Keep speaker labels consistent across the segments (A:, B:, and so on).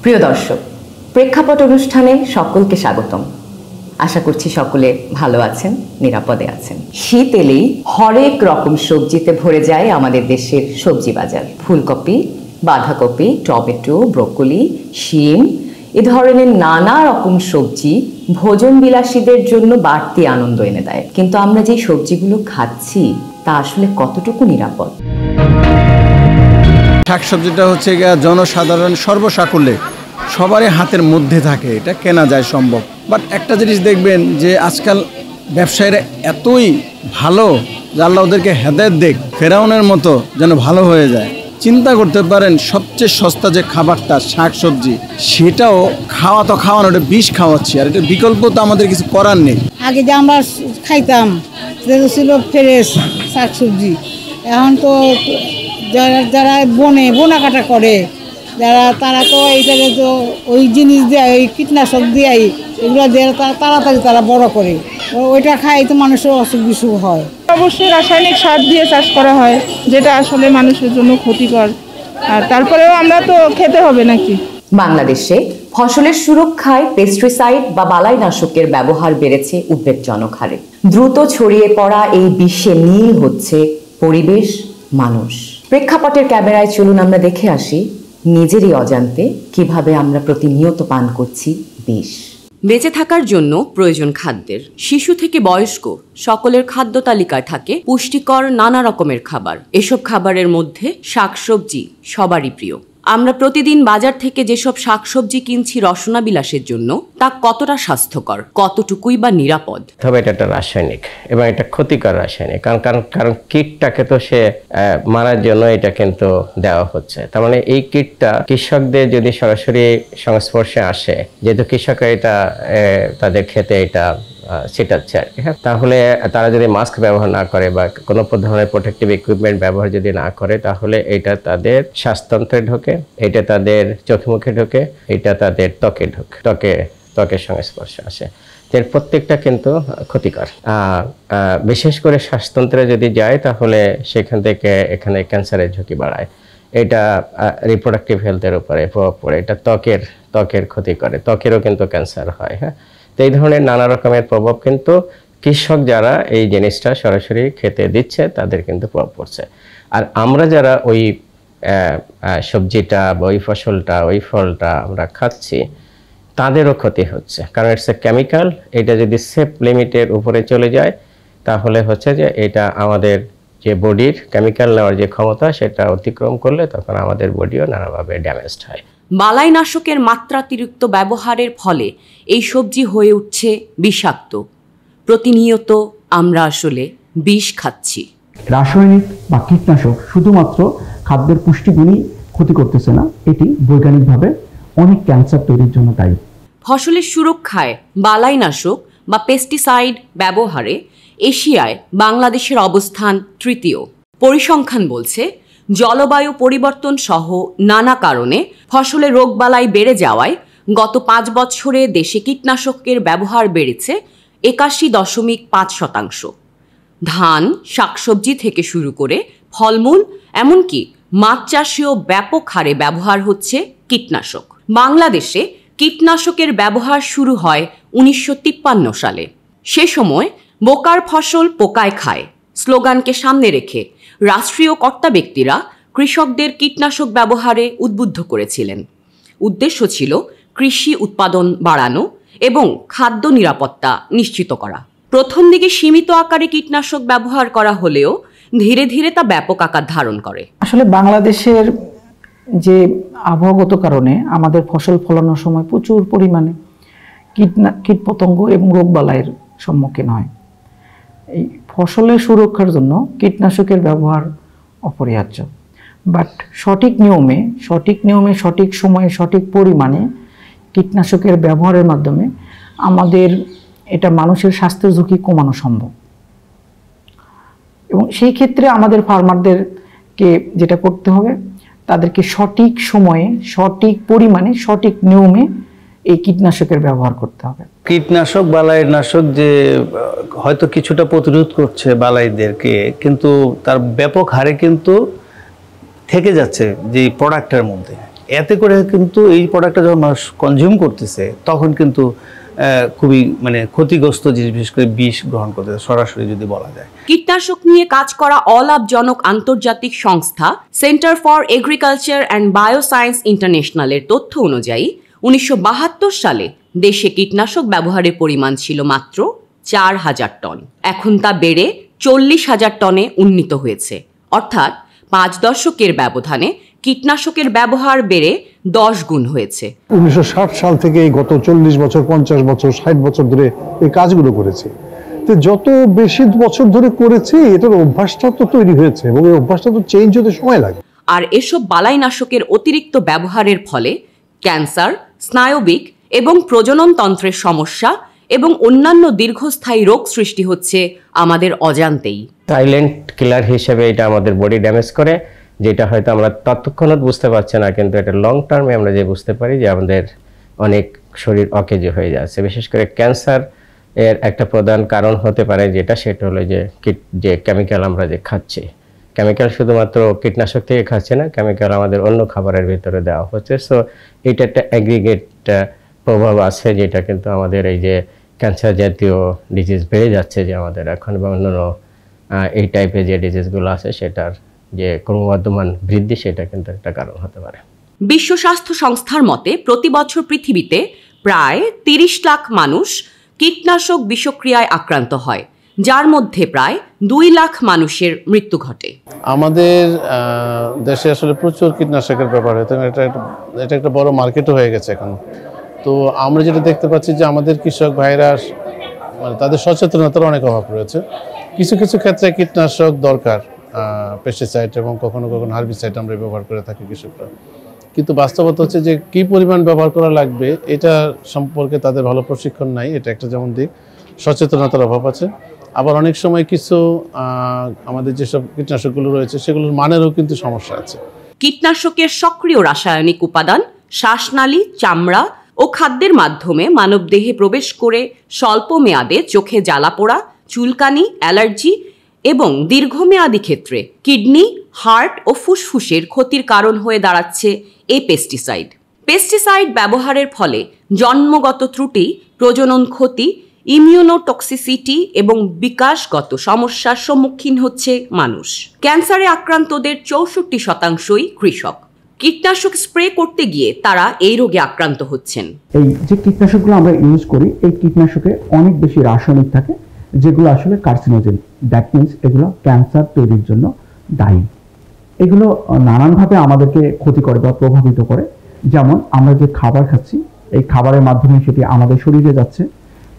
A: প্রিয় দর্শক, প্রেক্ষাপট অনুষ্ঠানে সকলকে স্বাগতম। আশা করছি সকলে ভালো আছেন, নিরাপদে আছেন। শীত এলেই হরেক রকম সবজিতে ভরে যায় আমাদের দেশের সবজি বাজার। ফুলকপি, বাঁধাকপি, টমেটো, ব্রোকলি, শিম এ ধরনের নানা রকম সবজি ভোজন বিলাসীদের জন্য বাড়তি আনন্দ এনে দেয়। কিন্তু আমরা যে সবজিগুলো খাচ্ছি তা আসলে কতটুকু নিরাপদ?
B: শাকসবজিটা হচ্ছে জনসাধারণ সর্বসাকুল্যে সবারই হাতের মধ্যে থাকে, এটা কেনা যায় সম্ভব। বাট একটা জিনিস দেখবেন যে আজকাল ব্যবসায়ীরা এতই ভালো যে আল্লাহ ওদেরকে হেদায়েত দেখ, ফেরাউনের মতো যেন ভালো হয়ে যায়। চিন্তা করতে পারেন সবচেয়ে সস্তা যে খাবারটা শাকসবজি, সেটাও খাওয়ানো, ওটা বিষ খাওয়াচ্ছি, আর এটা বিকল্প তো আমাদের কিছু করার নেই।
C: আগে যে আমরা খাইতাম সেটা ছিল ফ্রেশ শাকসবজি, এখন তো যারা বোনা কাটা করে তারা তো এইটাকে তো ওই জিনিস দেয়, ওই কীটনাশক দেয়, এগুলো দিয়ে তাড়াতাড়ি তারা বড় করে, ওইটা খাই তো মানুষের অসুখ বিসুখ হয়।
D: অবশ্যই রাসায়নিক সার দিয়ে চাষ করা হয়, যেটা আসলে মানুষের জন্য ক্ষতিকর। আর তারপরেও আমরা তো খেতে হবে নাকি।
A: বাংলাদেশে ফসলের সুরক্ষায় পেস্টিসাইড বা বালাইনাশকের ব্যবহার বেড়েছে উদ্বেগজনক হারে। দ্রুত ছড়িয়ে পড়া এই বিশ্বে নীল হচ্ছে পরিবেশ, মানুষ। প্রেক্ষাপটের ক্যামেরায় চলুন আমরা দেখে আসি নিজেরই অজান্তে কিভাবে আমরা প্রতিনিয়ত পান করছি বিষ। বেঁচে থাকার জন্য প্রয়োজন খাদ্যের। শিশু থেকে বয়স্ক সকলের খাদ্য তালিকায় থাকে পুষ্টিকর নানা রকমের খাবার। এসব খাবারের মধ্যে শাকসবজি সবারই প্রিয়। আমরা প্রতিদিন বাজার থেকে যেসব শাকসবজি কিনছি রসনা বিলাসের জন্য, তা কতটা স্বাস্থ্যকর, কতটুকুই বা নিরাপদ?
E: তবে এটা একটা রাসায়নিক এবং এটা ক্ষতিকর রাসায়নিক, কারণ কীটটাকে তো সে মারার জন্য এটা কিন্তু দেওয়া হচ্ছে। তার মানে এই কীটটা কৃষকদের যদি সরাসরি সংস্পর্শে আসে, যেহেতু কৃষকরা এটা তাদের খেতে এটা ছিটাচ্ছে আর কি, তাহলে তারা যদি মাস্ক ব্যবহার না করে বা কোনো ধরনের প্রোটেক্টিভ ইকুইপমেন্ট ব্যবহার যদি না করে, তাহলে এটা তাদের শ্বাসতন্ত্রে ঢোকে, এটা তাদের চোখে মুখে ঢোকে, এটা তাদের ত্বকের সংস্পর্শে আসে। এর প্রত্যেকটা কিন্তু ক্ষতিকর। বিশেষ করে শ্বাসতন্ত্রে যদি যায় তাহলে সেখান থেকে এখানে ক্যান্সারের ঝুঁকি বাড়ায়। এটা রিপ্রোডাক্টিভ হেলথের উপরে প্রভাব পড়ে, এটা ত্বকের ক্ষতি করে, ত্বকেরও কিন্তু ক্যান্সার হয়। তো এই ধরনের নানা রকমের প্রভাব কিন্তু কৃষক যারা এই জিনিসটা সরাসরি খেতে দিচ্ছে তাদের কিন্তু প্রভাব পড়ছে। আর আমরা যারা ওই সবজিটা বা ওই ফসলটা, ওই ফলটা আমরা খাচ্ছি, তাদেরও ক্ষতি হচ্ছে, কারণ ইটস এ কেমিক্যাল। এটা যদি সেফ লিমিটের উপরে চলে যায় তাহলে হচ্ছে যে এটা আমাদের যে বডির কেমিক্যাল নেওয়ার যে ক্ষমতা, সেটা অতিক্রম করলে তখন আমাদের বডিও নানাভাবে ড্যামেজড হয়।
A: বালাইনাশকের মাত্রাতিরিক্ত ব্যবহারের ফলে এই সবজি হয়ে উঠছে বিষাক্ত। প্রতিনিয়ত আমরা আসলে বিষ খাচ্ছি।
F: রাসায়নিক বা কীটনাশক শুধুমাত্র খাদ্যের পুষ্টিগুণই ক্ষতি করতেছে না, এটি বৈজ্ঞানিকভাবে অনেক ক্যান্সার তৈরির জন্য দায়ী।
A: ফসলের সুরক্ষায় বালাইনাশক বা পেস্টিসাইড ব্যবহারে এশিয়ায় বাংলাদেশের অবস্থান তৃতীয়। পরিসংখ্যান বলছে জলবায়ু পরিবর্তন সহ নানা কারণে ফসলের রোগবালাই বেড়ে যাওয়ায় গত 5 বছরে দেশে কীটনাশকের ব্যবহার বেড়েছে 81.5%। ধান, শাকসবজি থেকে শুরু করে ফলমূল, এমনকি মাছ চাষেও ব্যাপক হারে ব্যবহার হচ্ছে কীটনাশক। বাংলাদেশে কীটনাশকের ব্যবহার শুরু হয় 1953 সালে। সে সময় বোকার ফসল পোকায় খায় স্লোগানকে সামনে রেখে রাষ্ট্রীয় কর্তা ব্যক্তিরা কৃষকদের কীটনাশক ব্যবহারে উদ্বুদ্ধ করেছিলেন। উদ্দেশ্য ছিল কৃষি উৎপাদন বাড়ানো এবং খাদ্য নিরাপত্তা নিশ্চিত করা। প্রথম দিকে সীমিত আকারে কীটনাশক ব্যবহার করা হলেও ধীরে ধীরে তা ব্যাপক আকার ধারণ করে।
F: আসলে বাংলাদেশের যে আবহাওয়াগত কারণে আমাদের ফসল ফলানোর সময় প্রচুর পরিমাণে কীটপতঙ্গ এবং রোগবালাইয়ের সম্মুখীন হয়। এই ফসলের সুরক্ষার জন্য কীটনাশকের ব্যবহার অপরিহার্য, বাট সঠিক নিয়মে, সঠিক সময়ে, সঠিক পরিমাণে কীটনাশকের ব্যবহারের মাধ্যমে আমাদের এটা মানুষের স্বাস্থ্যের ঝুঁকি কমানো সম্ভব। এবং সেই ক্ষেত্রে আমাদের ফার্মারদেরকে যেটা করতে হবে, তাদেরকে সঠিক সময়ে, সঠিক পরিমাণে, সঠিক নিয়মে এই কীটনাশকের ব্যবহার করতে হবে।
G: কীটনাশক, বালাইনাশক যে হয়তো কিছুটা প্রতিরোধ করছে বালাইদেরকে, কিন্তু তার ব্যাপক হারে কিন্তু থেকে যাচ্ছে যে প্রোডাক্টের মধ্যে। এতে করে কিন্তু এই প্রোডাক্টটা যখন মানুষ কনজিউম করতেছে তখন কিন্তু খুবই মানে ক্ষতিগ্রস্ত জিনিস, বিশেষ করে বিষ গ্রহণ করতেছে সরাসরি যদি বলা যায়।
H: কীটনাশক নিয়ে কাজ করা অলাভজনক আন্তর্জাতিক সংস্থা centre for agriculture and bioscience ইন্টারন্যাশনালের তথ্য অনুযায়ী 1972 সালে দেশে কীটনাশক ব্যবহারের পরিমাণ ছিল মাত্র 4,000 টন। এখন তা বেড়ে 40,000 টনে উন্নীত হয়েছে। অর্থাৎ 5 দশকের ব্যবধানে কীটনাশকের ব্যবহার বেড়ে 10 গুণ হয়েছে।
I: 1960 সাল থেকে এই গত 40 বছর, 50 বছর, 60 বছর ধরে এই কাজগুলো করেছি। তো যত বেশি বছর ধরে করেছি এটার অভ্যাসটা তো তৈরি হয়েছে এবং এই অভ্যাসটা তো চেঞ্জ হতে সময় লাগে।
H: আর এসব বালাইনাশকের অতিরিক্ত ব্যবহারের ফলে ক্যান্সার, স্নায়বিক এবং প্রজনন তন্ত্রের সমস্যা এবং অন্যান্য দীর্ঘস্থায়ী রোগ সৃষ্টি হচ্ছে আমাদের অজান্তেই।
E: সাইলেন্ট কিলার হিসেবে এটা আমাদের বডি ড্যামেজ করে, যেটা হয়তো আমরা তৎক্ষণাৎ বুঝতে পারছি না, কিন্তু এটা লং টার্মে আমরা যে বুঝতে পারি যে আমাদের অনেক শরীর অকেজ হয়ে যাচ্ছে। বিশেষ করে ক্যান্সার এর একটা প্রধান কারণ হতে পারে সেটা হলো যে কেমিক্যাল আমরা যে খাচ্ছি। কেমিক্যাল শুধুমাত্র কীটনাশক থেকে খাচ্ছে না, কেমিক্যাল আমাদের অন্য খাবারের ভিতরে দেওয়া হচ্ছে। সো এটা একটা অ্যাগ্রিগেট প্রভাব আছে, যেটা কিন্তু আমাদের এই যে ক্যান্সার জাতীয় ডিজিজ বেড়ে যাচ্ছে যে আমাদের এখন, বা অন্যান্য এই টাইপের যে ডিজিজগুলো আছে সেটার যে ক্রমবর্ধমান বৃদ্ধি, সেটা কিন্তু একটা কারণ হতে পারে।
H: বিশ্ব স্বাস্থ্য সংস্থার মতে প্রতি বছর পৃথিবীতে প্রায় 30 লাখ মানুষ কীটনাশক বিষক্রিয়ায় আক্রান্ত হয়, যার মধ্যে প্রায় 2 লাখ মানুষের মৃত্যু ঘটে।
J: আমাদের দেশে আসলে প্রচুর কীটনাশকের ব্যবহার হয়, এটা একটা বড় মার্কেটও হয়ে গেছে এখন। তো আমরা যেটা দেখতে পাচ্ছি যে আমাদের কৃষক ভাইরা মানে তাদের সচেতনতার অনেক অভাব রয়েছে। কিছু কিছু ক্ষেত্রে কীটনাশক দরকার, পেস্টিসাইড এবং কখনো কখনো হার্বিসাইড আমরা ব্যবহার করে থাকি কৃষকরা, কিন্তু বাস্তবতা হচ্ছে যে কী পরিমাণ ব্যবহার করা লাগবে এটা সম্পর্কে তাদের ভালো প্রশিক্ষণ নাই। এটা একটা যেমন দিক, সচেতনতার অভাব আছে। আবার অনেক সময় কিছু আমাদের যেসব কীটনাশকগুলো রয়েছে সেগুলোর মানেরও কিন্তু সমস্যা আছে।
H: কীটনাশকের সক্রিয় রাসায়নিক উপাদান শ্বাসনালী, চামড়া ও খাদ্যের মাধ্যমে মানবদেহে প্রবেশ করে স্বল্প মেয়াদে চোখে জ্বালাপোড়া, চুলকানি, অ্যালার্জি এবং দীর্ঘমেয়াদী ক্ষেত্রে কিডনি, হার্ট ও ফুসফুসের ক্ষতির কারণ হয়ে দাঁড়াচ্ছে এই পেস্টিসাইড। পেস্টিসাইড ব্যবহারের ফলে জন্মগত ত্রুটি, প্রজনন ক্ষতি, ইমিউনোটক্সিসিটি এবং বিকাশগত সমস্যার সম্মুখীন হচ্ছে মানুষ। ক্যান্সারে আক্রান্তদের 64%ই কৃষক। কীটনাশক স্প্রে করতে গিয়ে তারা এই রোগে আক্রান্ত হচ্ছেন।
K: এই যে কীটনাশকগুলো আমরা ইউজ করি, এই কীটনাশকে অনেক বেশি রাসায়নিক থাকে যেগুলো আসলে কার্সিনোজেন, দ্যাট মিনস এগুলো ক্যান্সার তৈরির জন্য দায়ী। এগুলো নানানভাবে আমাদেরকে ক্ষতি করে বা প্রভাবিত করে। যেমন আমরা যে খাবার খাচ্ছি, এই খাবারের মাধ্যমে সেটি আমাদের শরীরে যাচ্ছে।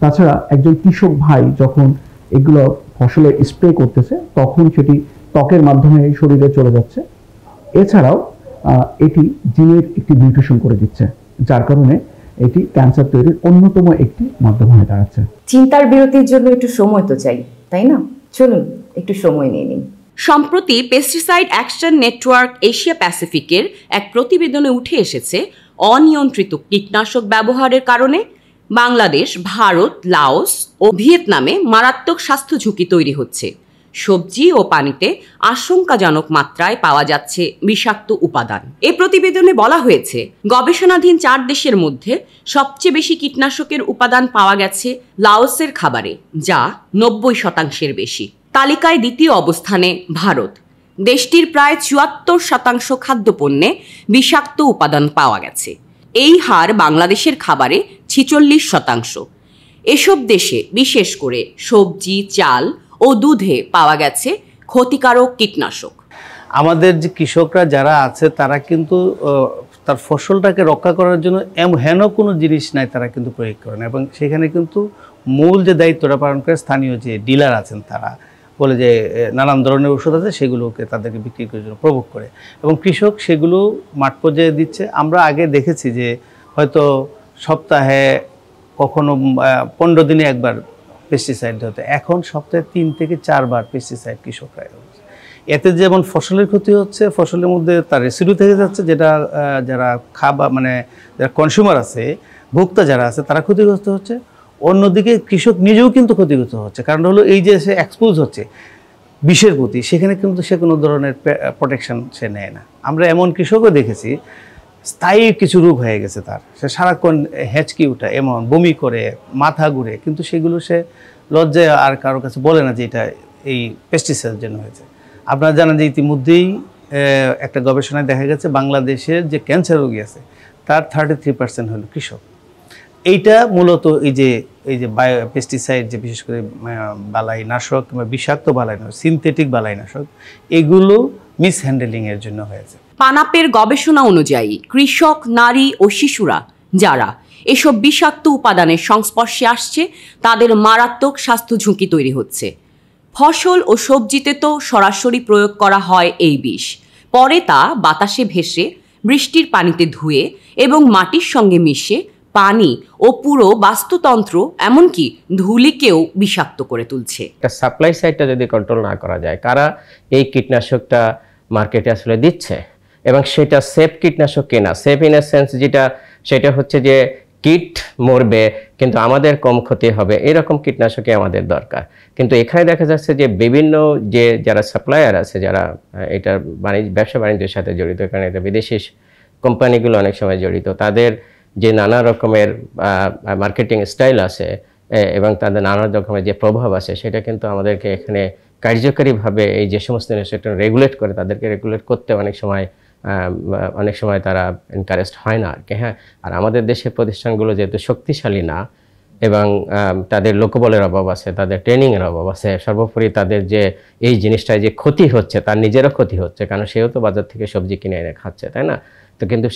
K: তাছাড়া একজন কৃষক ভাই যখন এগুলো ফসলে স্প্রে করতেছে তখন সেটি ত্বকের মাধ্যমে শরীরে চলে যাচ্ছে। এছাড়াও এটি জিনের একটি মিউটেশন করে দিচ্ছে, যার কারণে এটি ক্যান্সার তৈরির অন্যতম একটি মাধ্যম হয়ে দাঁড়াচ্ছে।
A: চিন্তার বিরতির জন্য একটু সময় তো চাই, তাই না? চলুন একটু সময় নিয়ে নিন।
H: সম্প্রতি পেস্টিসাইড অ্যাকশন নেটওয়ার্ক এশিয়া প্যাসিফিকের এক প্রতিবেদনে উঠে এসেছে অনিয়ন্ত্রিত কীটনাশক ব্যবহারের কারণে বাংলাদেশ, ভারত, লাওস ও ভিয়েতনামে মারাত্মক স্বাস্থ্য ঝুঁকি তৈরি হচ্ছে। সবজি ও পানিতে আশঙ্কাজনক মাত্রায় পাওয়া যাচ্ছে বিষাক্ত উপাদান। এই প্রতিবেদনে বলা হয়েছে, গবেষণাধীন 4 দেশের মধ্যে সবচেয়ে বেশি কীটনাশকের উপাদান পাওয়া গেছে লাওসের খাবারে, যা 90% বেশি। তালিকায় দ্বিতীয় অবস্থানে ভারত। দেশটির প্রায় 74% খাদ্যপণ্যে বিষাক্ত উপাদান পাওয়া গেছে। এই হার বাংলাদেশের খাবারে 46%। এসব দেশে বিশেষ করে সবজি, চাল ও দুধে পাওয়া গেছে ক্ষতিকারক কীটনাশক।
G: আমাদের যে কৃষকরা যারা আছে তারা কিন্তু তার ফসলটাকে রক্ষা করার জন্য হেন কোনো জিনিস নাই তারা কিন্তু প্রয়োগ করে না, এবং সেখানে কিন্তু মূল যে দায়িত্বটা পালন করে স্থানীয় যে ডিলার আছেন, তারা বলে যে নানান ধরনের ওষুধ আছে সেগুলোকে তাদেরকে বিক্রি করার জন্য প্রভোগ করে, এবং কৃষক সেগুলো মাঠ পর্যায়ে দিচ্ছে। আমরা আগে দেখেছি যে হয়তো সপ্তাহে কখনো 15 দিনে একবার পেস্টিসাইড হতো, এখন সপ্তাহে 3 থেকে 4 বার পেস্টিসাইড কৃষকরা। এতে যেমন ফসলের ক্ষতি হচ্ছে, ফসলের মধ্যে তার রেসিডু থেকে যাচ্ছে, যেটা যারা মানে যারা কনজিউমার আছে, ভোক্তা যারা আছে, তারা ক্ষতিগ্রস্ত হচ্ছে। অন্যদিকে কৃষক নিজেও কিন্তু ক্ষতিগ্রস্ত হচ্ছে, কারণ হলো এই যে সে এক্সপোজ হচ্ছে বিষের প্রতি, সেখানে কিন্তু সে কোনো ধরনের প্রোটেকশন সে নেয় না। আমরা এমন কৃষকও দেখেছি স্থায়ী কিছু রোগ হয়ে গেছে তার, সে সারাক্ষণ হেঁচকি উঠে, এমন বমি করে, মাথা ঘুরে, কিন্তু সেগুলো সে লজ্জায় আর কারোর কাছে বলে না যে এটা এই পেস্টিসাইডের জন্য হয়েছে। আপনারা জানেন যে ইতিমধ্যেই একটা গবেষণায় দেখা গেছে বাংলাদেশের যে ক্যান্সার রোগী আছে তার 33% হলো কৃষক। এইটা মূলত এই যে পেস্টিসাইড, যে বিশেষ করে বালাইনাশক কিংবা বিষাক্ত বালাইনাশক, সিনথেটিক বালাইনাশক, এগুলো মিসহ্যান্ডেলিংয়ের জন্য হয়েছে।
H: পানাপের গবেষণা অনুযায়ী কৃষক, নারী ও শিশুরা যারা এসব বিষাক্ত উপাদানের সংস্পর্শে আসছে তাদের মারাত্মক স্বাস্থ্য ঝুঁকি তৈরি হচ্ছে। ফসল ও সবজিতে তো সরাসরি প্রয়োগ করা হয় এই বিষ, পরে তা বাতাসে ভেসে বৃষ্টির পানিতে ধুয়ে এবং মাটির সঙ্গে মিশে পানি ও পুরো বাস্তুতন্ত্র এমনকি ধুলিকেও বিষাক্ত করে তুলছে।
E: সাপ্লাই সাইডটা যদি কন্ট্রোল না করা যায়, কারা এই কীটনাশকটা মার্কেটে আসলে দিচ্ছে এবং সেটা সেফ কীটনাশক কিনা, সেফ ইন এ সেন্স যেটা সেটা হচ্ছে যে কীট মরবে কিন্তু আমাদের কম ক্ষতি হবে, এরকম কীটনাশকই আমাদের দরকার। কিন্তু এখানে দেখা যাচ্ছে যে বিভিন্ন যারা সাপ্লায়ার আছে, যারা এটার ব্যবসা বাণিজ্যের সাথে জড়িত, কারণ এটা বিদেশি কোম্পানিগুলো অনেক সময় জড়িত, তাদের যে নানা রকমের মার্কেটিং স্টাইল আছে এবং তাদের নানা রকমের যে প্রভাব আছে, সেটা কিন্তু আমাদেরকে এখানে কার্যকরীভাবে এই যে সমস্ত সেটা রেগুলেট করে, তাদেরকে রেগুলেট করতে অনেক সময় তারা এনকারেজড হয় না আর কি। হ্যাঁ, আর আমাদের দেশের প্রতিষ্ঠানগুলো যেহেতু শক্তিশালী না এবং তাদের লোকবলের অভাব আছে, তাদের ট্রেনিংয়ের অভাব আছে, সর্বোপরি তাদের যে এই জিনিসটায় যে ক্ষতি হচ্ছে, তার নিজেরও ক্ষতি হচ্ছে, কারণ সেও তো বাজার থেকে সবজি কিনে এনে খাচ্ছে, তাই না? তো কিন্তু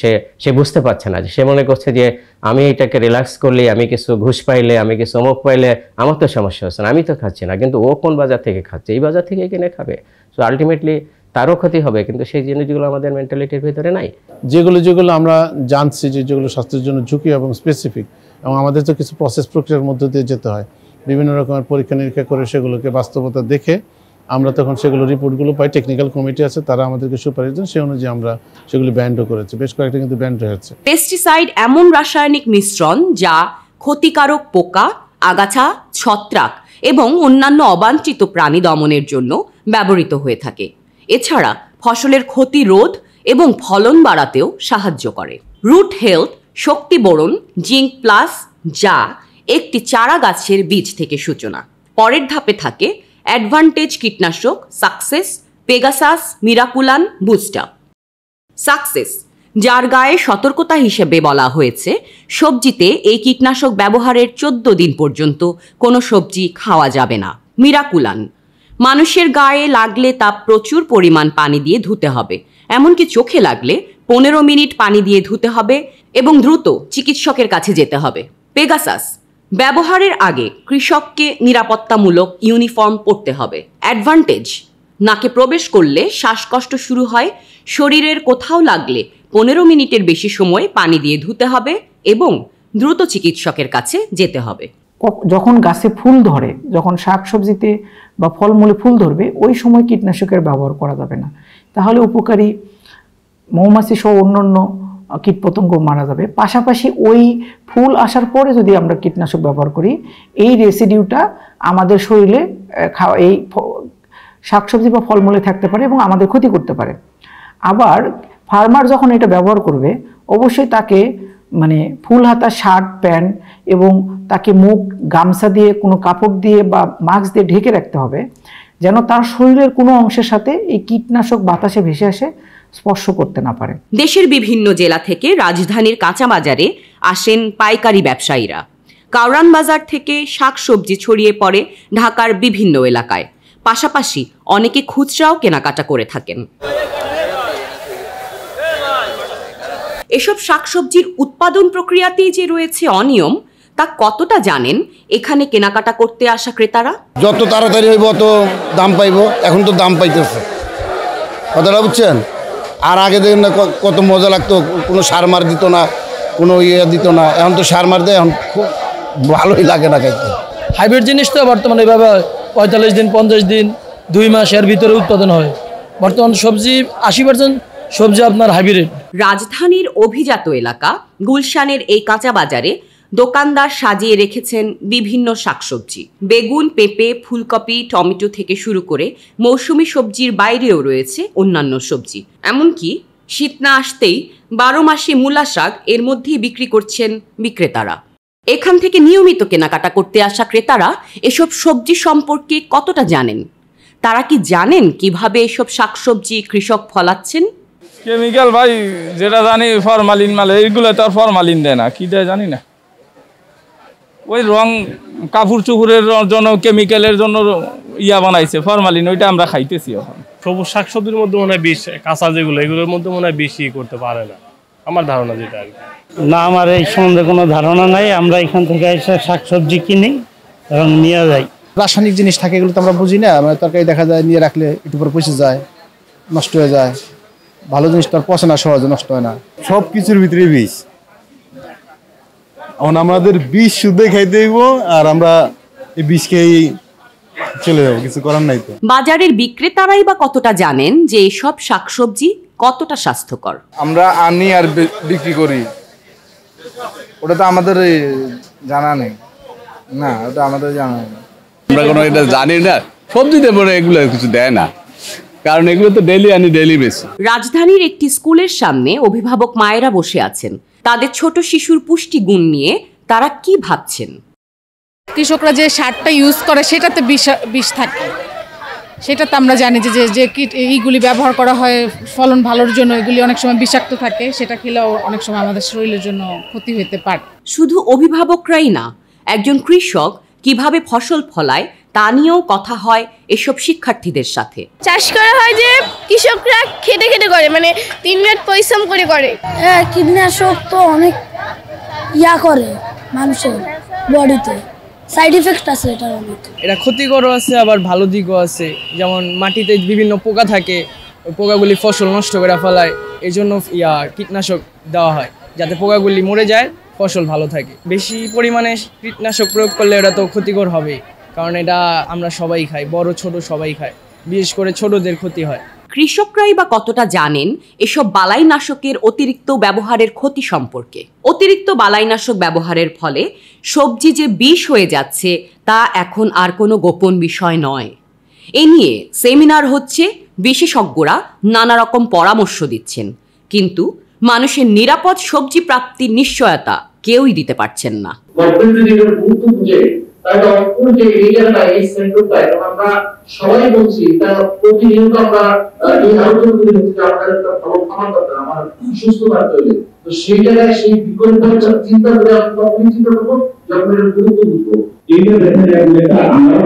E: সে বুঝতে পারছে না, যে সে মনে করছে যে আমি এটাকে রিল্যাক্স করলে, আমি কিছু ঘুষ পাইলে, আমি কিছু অমুক পাইলে আমার তো সমস্যা হচ্ছে না, আমি তো খাচ্ছি না, কিন্তু ও কোন বাজার থেকে খাচ্ছে, এই বাজার থেকে কিনে খাবে। সো আলটিমেটলি তারও ক্ষতি হবে, কিন্তু সেই জিনিসগুলো আমাদের মেন্টালিটির ভিতরে নাই।
J: যেগুলো আমরা জানছি যেগুলো স্বাস্থ্যের জন্য ঝুঁকি এবং স্পেসিফিক, এবং আমাদের তো কিছু প্রসেস প্রক্রিয়ার মধ্যে দিয়ে যেতে হয়, বিভিন্ন রকমের পরীক্ষা নিরীক্ষা করে সেগুলোকে বাস্তবতা দেখে আমরা তখন সেগুলো রিপোর্টগুলো পাই। টেকনিক্যাল কমিটি আছে, তারা আমাদেরকে সুপারিশ দেন, সেই অনুযায়ী আমরা সেগুলি ব্যান্ডও করেছি, বেশ কয়েকটা কিন্তু ব্যান্ড হয়েছে।
H: পেস্টিসাইড এমন রাসায়নিক মিশ্রণ যা ক্ষতিকারক পোকা, আগাছা, ছত্রাক এবং অন্যান্য অবাঞ্ছিত প্রাণী দমনের জন্য ব্যবহৃত হয়ে থাকে। এছাড়া ফসলের ক্ষতি রোধ এবং ফলন বাড়াতেও সাহায্য করে। রুট হেলথ শক্তি বোরন জিঙ্ক প্লাস, যা একটি চারা গাছের বীজ থেকে সূচনা। পরের ধাপে থাকে অ্যাডভান্টেজ কীটনাশক সাকসেস, পেগাসাস, মিরাকুলান, বুস্টার। সাকসেস, যার গায়ে সতর্কতা হিসেবে বলা হয়েছে সবজিতে এই কীটনাশক ব্যবহারের 14 দিন পর্যন্ত কোনো সবজি খাওয়া যাবে না। মিরাকুলান, মানুষের গায়ে লাগলে তা প্রচুর পরিমাণ পানি দিয়ে ধুতে হবে, এমনকি চোখে লাগলে 15 মিনিট পানি দিয়ে ধুতে হবে এবং দ্রুত চিকিৎসকের কাছে যেতে হবে। পেগাসাস, ব্যবহারের আগে কৃষককে নিরাপত্তামূলক ইউনিফর্ম পরতে হবে। অ্যাডভান্টেজ, নাকে প্রবেশ করলে শ্বাসকষ্ট শুরু হয়, শরীরের কোথাও লাগলে 15 মিনিটের বেশি সময় পানি দিয়ে ধুতে হবে এবং দ্রুত চিকিৎসকের কাছে যেতে হবে।
F: যখন গাছে ফুল ধরে, যখন শাকসবজিতে বা ফলমূলে ফুল ধরবে, ওই সময় কীটনাশকের ব্যবহার করা যাবে না, তাহলে উপকারী মৌমাছি সহ অন্যান্য কীটপতঙ্গ মারা যাবে। পাশাপাশি ওই ফুল আসার পরে যদি আমরা কীটনাশক ব্যবহার করি, এই রেসিডিউটা আমাদের শরীরে এই শাকসবজি বা ফলমূলে থাকতে পারে এবং আমাদের ক্ষতি করতে পারে। আবার ফার্মার যখন এটা ব্যবহার করবে, অবশ্যই তাকে ফুল হাতা শার্ট, প্যান্ট এবং তাকে মুখ গামছা দিয়ে, কোনো কাপড় দিয়ে বা মাস্ক দিয়ে ঢেকে রাখতে হবে, যেন তার শরীরের কোনো অংশের সাথে এই কীটনাশক বাতাসে ভেসে আসে স্পর্শ করতে না পারে।
H: দেশের বিভিন্ন জেলা থেকে রাজধানীর কাঁচা বাজারে আসেন পাইকারি ব্যবসায়ীরা। কাউরান বাজার থেকে শাকসবজি ছড়িয়ে পড়ে ঢাকার বিভিন্ন এলাকায়, পাশাপাশি অনেকে খুচরাও কেনাকাটা করে থাকেন। এসব শাকসবজির উৎপাদন প্রক্রিয়াতেই যে রয়েছে অনিয়ম, তা কতটা জানেন এখানে কেনাকাটা করতে আসা ক্রেতারা?
L: যত তাড়াতাড়ি হইব তত দাম পাইব, এখন তো দাম পাইতেছে, কথাটা বুঝছেন? আর আগে দেখেন না কত মজা লাগতো, কোনো সার মার দিত না, কোনো দিত না, এখন তো সার মার দেয়, এখন খুব ভালোই লাগে না খাইতে।
M: হাইব্রিড জিনিস তো বর্তমানে এভাবে 45 দিন 50 দিন 2 মাস এর ভিতরে উৎপাদন হয়। বর্তমান সবজি 80% সবজি আপনার হাইব্রিড।
H: রাজধানীর অভিজাত এলাকা গুলশানের এই কাঁচা বাজারে দোকানদার সাজিয়ে রেখেছেন বিভিন্ন শাকসবজি। বেগুন, পেঁপে, ফুলকপি, টমেটো থেকে শুরু করে মৌসুমী সবজির বাইরেও রয়েছে অন্যান্য সবজি। এমনকি শীত না আসতেই 12 মাসে মূলা শাক এর মধ্যেই বিক্রি করছেন বিক্রেতারা। এখান থেকে নিয়মিত কেনাকাটা করতে আসা ক্রেতারা এসব সবজি সম্পর্কে কতটা জানেন? তারা কি জানেন কিভাবে এসব শাকসবজি কৃষক ফলাচ্ছেন?
N: কেমিক্যাল ভাই, যেটা জানি ফরমালিন মালে, এইগুলো তো আর ফরমালিন দেয় না, কি দেয় জানি না। ওই রং কাপড় চুপুরের জন্য কেমিক্যালের জন্য বানাইছে ফরমালিন, ওইটা আমরা খাইতেছি এখন।
O: সবুজ শাকসবজির মধ্যে মনে হয় বিষ, কাঁচা যেগুলো এগুলোর মধ্যে মনে হয় বেশি করতে পারে না, আমার ধারণা যেটা আর কি।
P: না, আমার এই সম্বন্ধে কোনো ধারণা নাই। আমরা এখান থেকে এসে শাকসবজি কিনি এবং নিয়ে যাই।
Q: রাসায়নিক জিনিস থাকে, এগুলো তো আমরা বুঝি না। মানে তরকারি দেখা যায় নিয়ে রাখলে একটু পরে পচে যায়, নষ্ট হয়ে যায়। ভালো জিনিস তো আর পচে না, সহজে নষ্ট হয় না।
R: সব কিছুর ভিতরে বিষ। এখন আমাদের বিষ শুদ্ধই খাইতে হইব, আর আমরা এই বিষ খেয়েই চলে যাবো, কিছু করার নাই তো।
H: বাজারের বিক্রেতারাই বা কতটা জানেন যে এসব শাকসবজি কতটা স্বাস্থ্যকর?
S: আমরা আনি আর বিক্রি করি, ওটা তো আমাদের জানা নেই। না, ওটা আমাদের জানা নেই।
T: আমরা কোনো এটা জানি না। সবজিতে পরে এগুলো কিছু দেয় না, কারণ এগুলো তো ডেইলি আনি, ডেইলি বেশি।
H: রাজধানীর একটি স্কুলের সামনে অভিভাবক মায়েরা বসে আছেন। তাদের ছোট শিশুর পুষ্টিগুণ নিয়ে তারা কি ভাবছেন?
U: কৃষকরা যে সারটা ইউজ করে সেটাতে বিষ থাকে, সেটা তো আমরা জানি যে এইগুলি ব্যবহার করা হয় ফলন ভালোর জন্য, এগুলি অনেক সময় বিষাক্ত থাকে, সেটা খেলেও অনেক সময় আমাদের শরীরের জন্য ক্ষতি হতে পারে।
H: শুধু অভিভাবকরাই না, একজন কৃষক কিভাবে ফসল ফলায় তা নিয়েও কথা হয় এসব শিক্ষার্থীদের সাথে।
V: চাষ করা হয় যে কৃষকরা খেটে খেটে করে, মানে 3 মিনিট পরিশ্রম করে করে।
W: কীটনাশক তো অনেক করে মানুষের বডিতে, সাইড ইফেক্ট আছে এটা অনেক।
X: এটা ক্ষতিকরও আছে আবার ভালো দিকও আছে। যেমন মাটিতে বিভিন্ন পোকা থাকে, ওই পোকাগুলি ফসল নষ্ট করে ফেলায়, এই জন্য কীটনাশক দেওয়া হয় যাতে পোকাগুলি মরে যায়, ফসল ভালো থাকে। বেশি পরিমাণে কীটনাশক প্রয়োগ করলে এটা তো ক্ষতিকর হবেই, কারণ এটা আমরা সবাই খাই, বড় ছোট সবাই খায়, বিশেষ করে ছোটদের ক্ষতি হয়।
H: কৃষকরাই বা কতটা জানেন এসব বালাইনাশকের অতিরিক্ত ব্যবহারের ক্ষতি সম্পর্কে? অতিরিক্ত বালাইনাশক ব্যবহারের ফলে সবজি যে বিষ হয়ে যাচ্ছে তা এখন আর কোনো গোপন বিষয় নয়। এ নিয়ে সেমিনার হচ্ছে, বিশেষজ্ঞরা নানা রকম পরামর্শ দিচ্ছেন, কিন্তু মানুষের নিরাপদ সবজি প্রাপ্তির নিশ্চয়তা কেউই দিতে পারছেন না।
Y: আমরা সবাই বলছি, প্রতিনিয়ত আমরা এই আলোচনা করে হচ্ছে আমাদের একটা ভালো খাবার দরকার, আমার সুস্থ থাকতে হবে। তো সেই জায়গায় সেই বিকল্প চিন্তা করে আমরা তখনই চিন্তা করবো যখন এর গুরুত্ব বুঝবো। এইটা দেখেন একটা আমরা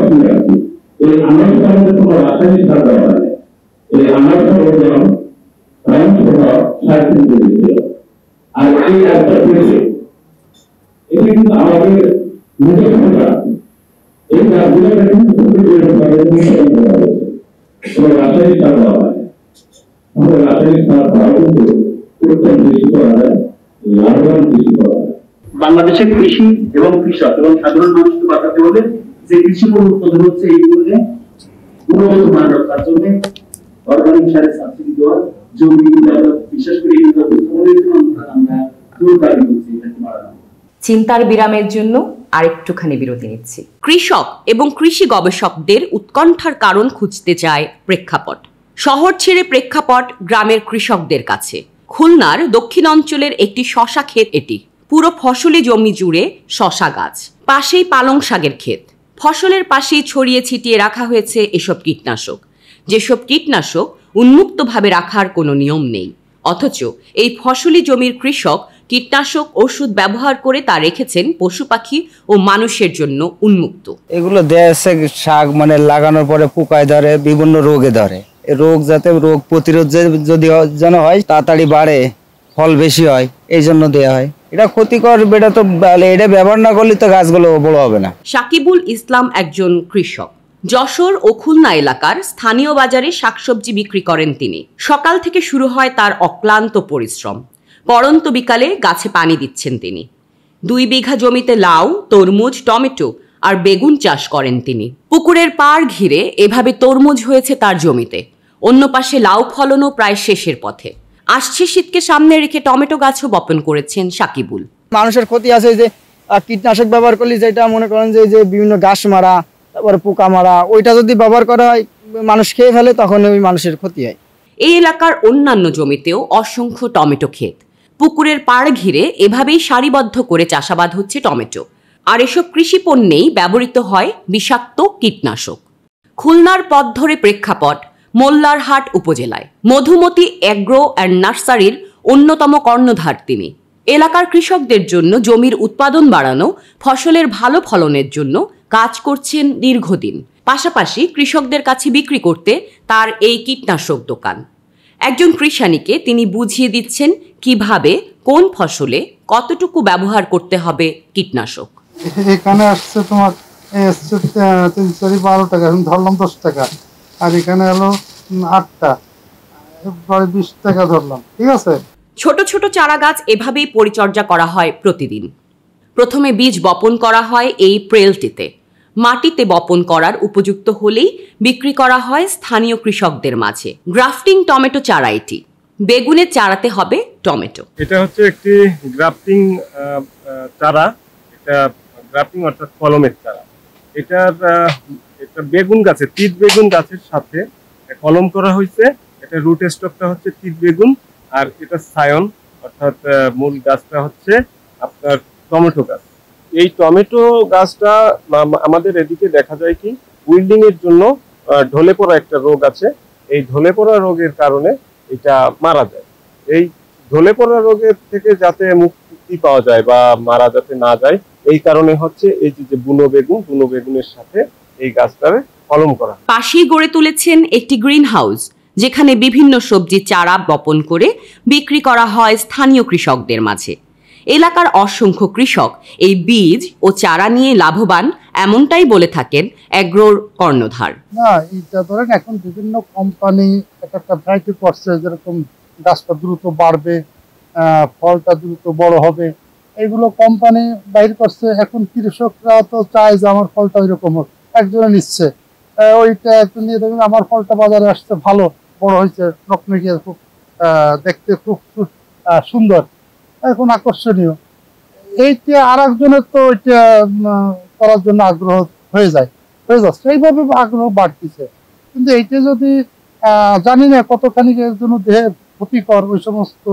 Y: এই আমরা আমাদের কোনো রাসায়নিক সার দেওয়া হয়, এই আমরা আর এই একটা পেয়েছে, এটা কিন্তু আমাদের নিজের এই গাছগুলো কিন্তু রাসায়নিক সার দেওয়া হয়। আমাদের রাসায়নিক সার দেওয়া কিন্তু বেশি করা যায়, লাভবান বেশি করা যায়। বাংলাদেশের কৃষি এবং কৃষক এবং সাধারণ মানুষকে বাঁচাতে হলে যে কৃষি উৎপাদন হচ্ছে এই গুণে গুণগত মান রক্ষার জন্য অর্গানিক সারের সাবসিডি দেওয়া, জমি বিশেষ করে আমরা জোর দাবি করছি এটাকে বাড়ানো।
A: চিন্তার বিরামের জন্য আরেকটুখানি বিরতি নিচ্ছি।
H: কৃষক এবং কৃষি গবেষকদের উৎকণ্ঠার কারণ খুঁজতে চায় প্রেক্ষাপট। শহর ছেড়ে প্রেক্ষাপট গ্রামের কৃষকদের কাছে। খুলনার দক্ষিণ অঞ্চলের একটি শশা ক্ষেত এটি। পুরো ফসলি জমি জুড়ে শশা গাছ, পাশেই পালং শাকের ক্ষেত। ফসলের পাশেই ছড়িয়ে ছিটিয়ে রাখা হয়েছে এসব কীটনাশক, যেসব কীটনাশক উন্মুক্তভাবে রাখার কোনো নিয়ম নেই। অথচ এই ফসলি জমির কৃষক কীটনাশক ওষুধ ব্যবহার করে তা রেখেছেন পশু পাখি ও মানুষের জন্য উন্মুক্ত।
Z: এগুলো দেশে শাক মানে লাগানোর পরে পোকায় ধরে, বিভিন্ন রোগে ধরে। রোগ যাতে রোগ প্রতিরোধ যদি যেন হয়, তাড়াতাড়ি বাড়ে, ফল বেশি হয়, এই জন্য দেওয়া হয়। এটা ক্ষতিকর, এটা তো এটা ব্যবহার না করলে তো গাছগুলো বড় হবে না।
H: সাকিবুল ইসলাম একজন কৃষক। যশোর ও খুলনা এলাকার স্থানীয় বাজারে শাকসবজি বিক্রি করেন তিনি। সকাল থেকে শুরু হয় তার অক্লান্ত পরিশ্রম। পড়ন্ত বিকালে গাছে পানি দিচ্ছেন তিনি। 2 বিঘা জমিতে লাউ, তরমুজ, টমেটো আর বেগুন চাষ করেন তিনি। পুকুরের পাড় ঘিরে এভাবে তরমুজ হয়েছে তার জমিতে। অন্য পাশে লাউ ফলনও প্রায় শেষের পথে। আসছে শীতকে সামনে রেখে টমেটো গাছও বপন করেছেন সাকিবুল।
Z: মানুষের ক্ষতি আছে যে কীটনাশক ব্যবহার করলে, যেটা মনে করেন যে বিভিন্ন ঘাস মারা, তারপরে পোকা মারা, ওইটা যদি ব্যবহার করা হয়, মানুষ খেয়ে ফেলে, তখন ওই মানুষের ক্ষতি হয়।
H: এই এলাকার অন্যান্য জমিতেও অসংখ্য টমেটো ক্ষেত। পুকুরের পাড় ঘিরে এভাবেই সারিবদ্ধ করে চাষাবাদ হচ্ছে টমেটো। আর এসব কৃষি পণ্যেই ব্যবহৃত হয় বিষাক্ত কীটনাশক। খুলনার পথ ধরে প্রেক্ষাপট মোল্লারহাট উপজেলায়। মধুমতি অ্যাগ্রো অ্যান্ড নার্সারির অন্যতম কর্ণধার তিনি। এলাকার কৃষকদের জন্য জমির উৎপাদন বাড়ানো, ফসলের ভালো ফলনের জন্য কাজ করছেন দীর্ঘদিন। পাশাপাশি কৃষকদের কাছে বিক্রি করতে তার এই কীটনাশক দোকান। একজন কৃষানীকে তিনি বুঝিয়ে দিচ্ছেন কিভাবে কোন ফসলে কতটুকু ব্যবহার করতে হবে কীটনাশক।
B: এখানে আসছে তোমার 12 টাকা, এখন ধরলাম 10 টাকা, আর এখানে হলো 8টা, 20 টাকা ধরলাম, ঠিক আছে।
H: ছোট ছোট চারা গাছ এভাবেই পরিচর্যা করা হয় প্রতিদিন। প্রথমে বীজ বপন করা হয় এই প্রেলটিতে। মাটিতে বপন করার উপযুক্ত হলেই বিক্রি করা হয় স্থানীয় কৃষকদের মাঝে। গ্রাফটিং টমেটো চারা এটি। বেগুনের চারাতে হবে টমেটো।
O: এটা হচ্ছে একটি গ্রাফটিং চারা। এটা গ্রাফটিং অর্থাৎ কলমের চারা। এটা বেগুন গাছে, তিত বেগুন গাছের সাথে কলম করা হয়েছে। এটা রুট স্টকটা হচ্ছে তিত বেগুন, আর এটা সায়ন অর্থাৎ মূল গাছটা হচ্ছে আপনার টমেটো গাছ। এই টমেটো গাছটা আমাদের এদিকে দেখা যায় কি উইল্ডিং এর জন্য ঢলে পড়া একটা রোগ আছে। এই ঢলে পড়া রোগের কারণে এটা মারা যায়। এই ঢলে পড়া রোগের থেকে যাতে মুক্তি পাওয়া যায় বা মারা যাতে না যায়, এই কারণে হচ্ছে এই যে বুনো বেগুনের সাথে এই গাছটার কলম করা।
H: পাশেই গড়ে তুলেছেন একটি গ্রিন হাউস, যেখানে বিভিন্ন সবজি চারা বপন করে বিক্রি করা হয় স্থানীয় কৃষকদের মাঝে। এলাকার অসংখ্য কৃষক এই বীজ ও চারা নিয়ে লাভবান, এমনটাই বলে থাকেন অ্যাগ্রোর কর্ণধার।
B: না, এটা ধরেন এখন বিভিন্ন কোম্পানি একটা ভ্যারাইটি করছে, যেরকম গাছটা দ্রুত বাড়বে, ফলটা দ্রুত বড় হবে, এগুলো কোম্পানি বাইর করছে। এখন কৃষকরা তো চায় যে আমার ফলটা ওইরকম হোক, একজনে নিচ্ছে, ওইটা একটু নিয়ে দেখবেন আমার ফলটা বাজারে আসছে, ভালো বড় হয়েছে, রকমের খুব দেখতে খুব সুন্দর, এখন আকর্ষণীয়। এইটা আর একজনের তো ওইটা করার জন্য আগ্রহ হয়ে যাচ্ছে, এইভাবে আগ্রহ বাড়তেছে। কিন্তু এইটা যদি জানি না কতখানি এর জন্য দেহে ক্ষতিকর, ওই সমস্ত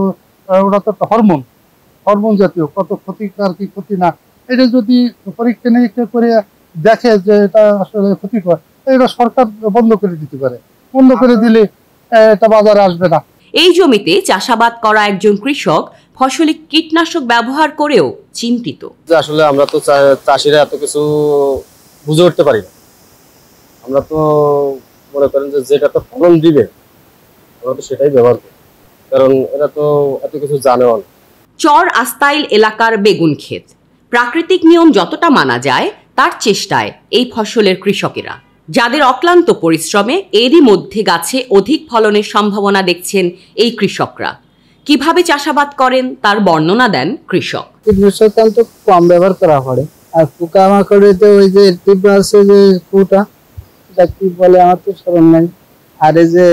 B: ওটা তো একটা হরমোন জাতীয়, কত ক্ষতিকর কি ক্ষতি না, এটা যদি পরীক্ষা নিরীক্ষা করে দেখে যে এটা আসলে ক্ষতিকর, এটা সরকার বন্ধ করে দিতে পারে। বন্ধ করে দিলে এটা বাজারে আসবে না।
H: এই জমিতে চাষাবাদ করা একজন কৃষক ফসলে কীটনাশক ব্যবহার করেও চিন্তিত।
C: আসলে আমরা তো চাষিরা এত কিছু বুঝে উঠতে পারি না। আমরা তো মনে করেন যে যেটা তো ফলন দিবে আমরা তো সেটাই ব্যবহার করি, কারণ এরা তো এত কিছু জানেও না।
H: চর আস্তাইল এলাকার বেগুন ক্ষেত। প্রাকৃতিক নিয়ম যতটা মানা যায় তার চেষ্টায় এই ফসলের কৃষকেরা, যাদের অক্লান্ত পরিশ্রমে এরই মধ্যে গাছে অধিক ফলনের সম্ভাবনা দেখছেন এই কৃষকরা। কিভাবে চাষাবাদ করেন তার বর্ণনা দেন কৃষক।
D: কীটনাশক তো কম ব্যবহার করা হয়, আর পোকামাকড়ে ওই যে তীব্র আছে যে ফুটা, এটা কি বলে আমার তো স্মরণ নাই, আর এই যে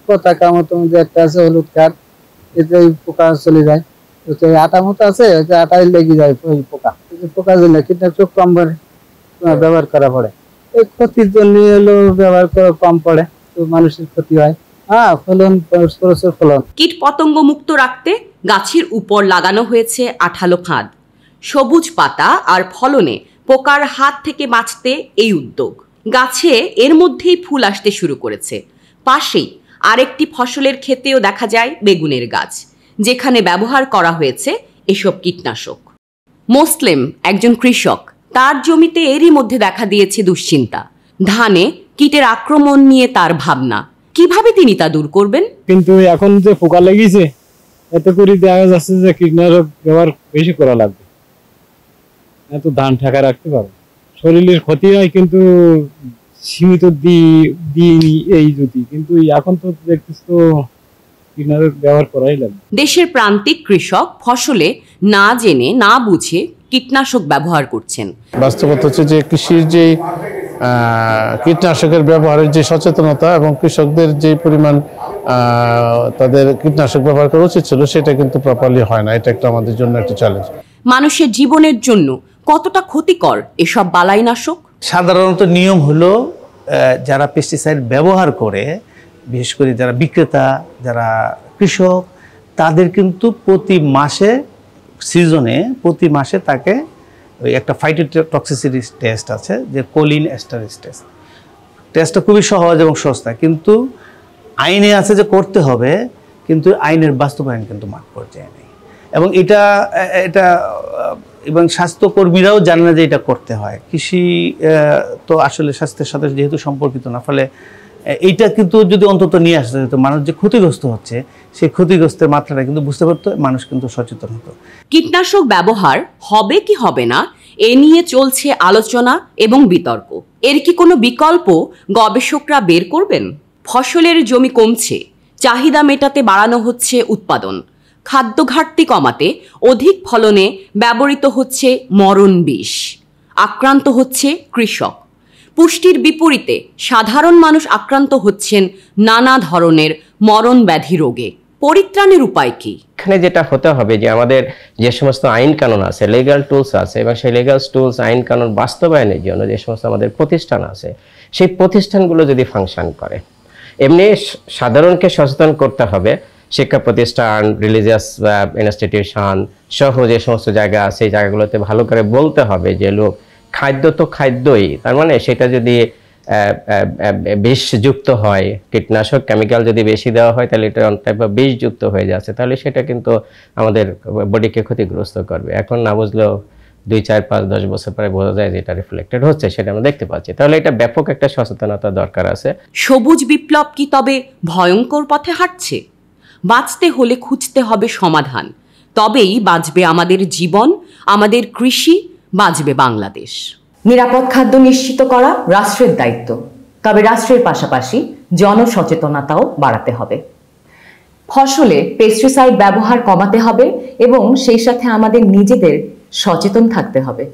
D: পতাকা মতো যে একটা আছে হলুদ কাঠ, এতে পোকা চলে যায়। আটা মতো আছে, আটাই লেগে যায় ওই পোকা জন্য কীটনাশক কম ব্যবহার করা পড়ে। এই ক্ষতির জন্য হলো ব্যবহার করা কম পড়ে, তো মানুষের ক্ষতি হয়। ফলন
H: কীট পতঙ্গ মুক্ত রাখতে গাছের উপর লাগানো হয়েছে আঠালো ফাঁদ। সবুজ পাতা আর ফলনে পোকার হাত থেকে বাঁচতে এই উদ্যোগ। গাছে এর মধ্যেই ফুল আসতে শুরু করেছে। পাশেই আরেকটি ফসলের ক্ষেতেও দেখা যায় বেগুনের গাছ, যেখানে ব্যবহার করা হয়েছে এসব কীটনাশক। মোসলেম একজন কৃষক, তার জমিতে এরই মধ্যে দেখা দিয়েছে দুশ্চিন্তা। ধানে কীটের আক্রমণ নিয়ে তার ভাবনা, কিভাবে তিনি তা দূর করবেন।
G: কিন্তু এখন যে পোকা লেগেছে, এতে করে দেখা যাচ্ছে যে কীটনাশক ব্যবহার বেশি করা লাগবে, এত ধান ঠেকা রাখতে পারবে, শরীরের ক্ষতি হয়, কিন্তু সীমিত দিই এই যদি, কিন্তু এখন তো দেখছিস তো কীটনাশক ব্যবহার করাই লাগবে।
H: দেশের প্রান্তিক কৃষক ফসলে না জেনে না বুঝে কীটনাশক ব্যবহার করছেন।
J: বাস্তবতা হচ্ছে যে কৃষির যে কীটনাশকের ব্যবহারের যে সচেতনতা এবং কৃষকদের যে পরিমাণ তাদের কীটনাশক ব্যবহার করা উচিত ছিল, সেটা কিন্তু প্রপারলি হয় না। এটা একটা আমাদের জন্য একটা চ্যালেঞ্জ।
H: মানুষের জীবনের জন্য কতটা ক্ষতিকর এসব বালাইনাশক?
I: সাধারণত নিয়ম হলো যারা পেস্টিসাইড ব্যবহার করে, বিশেষ করে যারা বিক্রেতা, যারা কৃষক, তাদের কিন্তু প্রতি মাসে সিজনে প্রতি মাসে তাকে ওই একটা ফাইটোটক্সিসিটি টেস্ট আছে, যে কোলিন এস্টারেজ টেস্ট। টেস্টটা খুবই সহজ এবং সস্তা, কিন্তু আইনে আছে যে করতে হবে, কিন্তু আইনের বাস্তবায়ন কিন্তু মাঠ পর্যায়ে নেই। এবং এটা এবং স্বাস্থ্যকর্মীরাও জানে না যে এটা করতে হয়। কৃষি তো আসলে স্বাস্থ্যের সাথে যেহেতু সম্পর্কিত না, ফলে এইটা কিন্তু যদি অন্তত নিয়ে আসতে হতো, মানুষ যে ক্ষতিগ্রস্ত হচ্ছে সেই ক্ষতিগ্রস্তের মাত্রাটা কিন্তু বুঝতে পারতো, মানুষ কিন্তু সচেতন হতো।
H: কীটনাশক ব্যবহার হবে কি হবে না এ নিয়ে চলছে আলোচনা এবং বিতর্ক। এর কি কোনো বিকল্প গবেষকরা বের করবেন? ফসলের জমি কমছে, চাহিদা মেটাতে বাড়ানো হচ্ছে উৎপাদন। খাদ্য ঘাটতি কমাতে অধিক ফলনে ব্যবহৃত হচ্ছে মরণ বিষ, আক্রান্ত হচ্ছে কৃষক। পুষ্টির বিপরীতে সাধারণ মানুষ আক্রান্ত হচ্ছেন নানা ধরনের মরণ ব্যাধি রোগে। পরিত্রাণের উপায় কি?
E: এখানে যেটা হতে হবে যে আমাদের যে সমস্ত আইন কানুন আছে, লিগ্যাল টুলস আছে, এবং সেই লিগ্যাল টুলস আইন কানুন বাস্তবায়নের জন্য যে সমস্ত আমাদের প্রতিষ্ঠান আছে, সেই প্রতিষ্ঠানগুলো যদি ফাংশন করে, এমনি সাধারণকে সচেতন করতে হবে। শিক্ষা প্রতিষ্ঠান, রিলিজিয়াস ইনস্টিটিউশন সহ যে সমস্ত জায়গা আছে, সেই জায়গাগুলোতে ভালো করে বলতে হবে যে লোক, খাদ্য তো খাদ্যই, তার মানে সেটা যদি বিষযুক্ত হয়, কীটনাশক কেমিক্যাল যদি বেশি দেওয়া হয়, তাহলে এটা টাইপ অফ বিষযুক্ত হয়ে যাচ্ছে, তাহলে সেটা কিন্তু আমাদের বডিকে ক্ষতিগ্রস্ত করবে। এখন না বুঝলেও 2, 4, 5, 10 বছর পরে বোঝা যায় যে এটা রিফ্লেক্টেড হচ্ছে, সেটা আমরা দেখতে পাচ্ছি। তাহলে এটা ব্যাপক একটা সচেতনতা দরকার আছে।
H: সবুজ বিপ্লব কি তবে ভয়ঙ্কর পথে হাঁটছে? বাঁচতে হলে খুঁজতে হবে সমাধান, তবেই বাঁচবে আমাদের জীবন, আমাদের কৃষি, বাঁচবে বাংলাদেশ।
A: নিরাপদ খাদ্য নিশ্চিত করা রাষ্ট্রের দায়িত্ব, তবে রাষ্ট্রের পাশাপাশি জনসচেতনতাও বাড়াতে হবে। ফসলে পেস্টিসাইড ব্যবহার কমাতে হবে এবং সেই সাথে আমাদের নিজেদের সচেতন থাকতে হবে।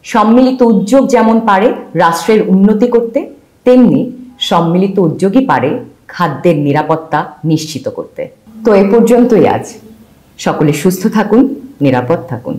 A: সম্মিলিত উদ্যোগ যেমন পারে রাষ্ট্রের উন্নতি করতে, তেমনি সম্মিলিত উদ্যোগই পারে খাদ্যের নিরাপত্তা নিশ্চিত করতে। তো এ পর্যন্তই আজ। সকলে সুস্থ থাকুন, নিরাপদ থাকুন।